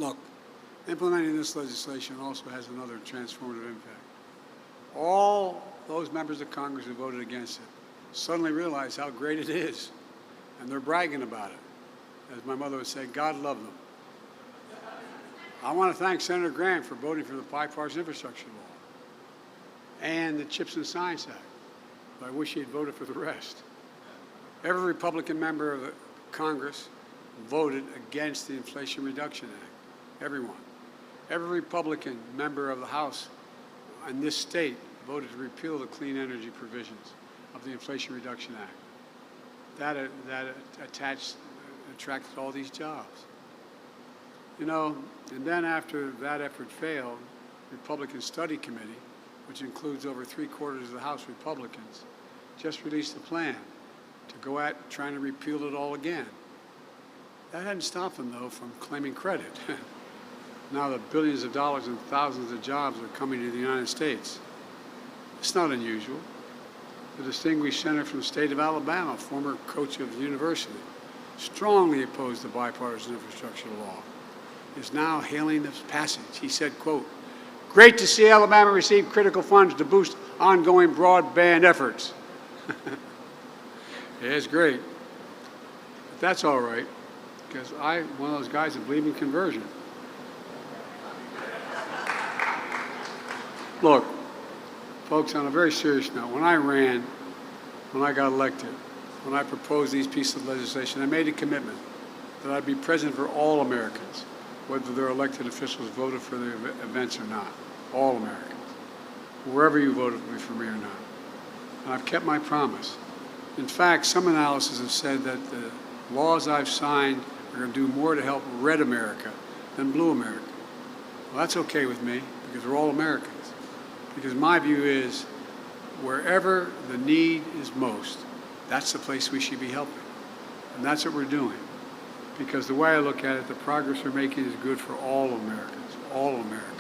Look, implementing this legislation also has another transformative impact. All those members of Congress who voted against it suddenly realize how great it is, and they're bragging about it. As my mother would say, God love them. I want to thank Senator Graham for voting for the bipartisan infrastructure law and the CHIPS and Science Act, but I wish he had voted for the rest. Every Republican member of the Congress voted against the Inflation Reduction Act. Everyone. Every Republican member of the House in this state voted to repeal the clean energy provisions of the Inflation Reduction Act. That attracted all these jobs. You know, and then after that effort failed, the Republican Study Committee, which includes over 3/4 of the House Republicans, just released a plan to go at trying to repeal it all again. That hadn't stopped them, though, from claiming credit. Now that billions of dollars and thousands of jobs are coming to the United States. It's not unusual. The distinguished senator from the state of Alabama, former coach of the university, strongly opposed the bipartisan infrastructure law, is now hailing this passage. He said, quote, "Great to see Alabama receive critical funds to boost ongoing broadband efforts." Yeah, it's great. But that's all right, because I'm one of those guys that believe in conversion. Look, folks, on a very serious note, when I got elected, when I proposed these pieces of legislation, I made a commitment that I'd be present for all Americans, whether their elected officials voted for the events or not. All Americans, wherever you voted for me or not. And I've kept my promise. In fact, some analysis have said that the laws I've signed are going to do more to help red America than blue America. Well, that's okay with me, because we're all Americans. Because my view is, wherever the need is most, that's the place we should be helping. And that's what we're doing. Because the way I look at it, the progress we're making is good for all Americans, all Americans.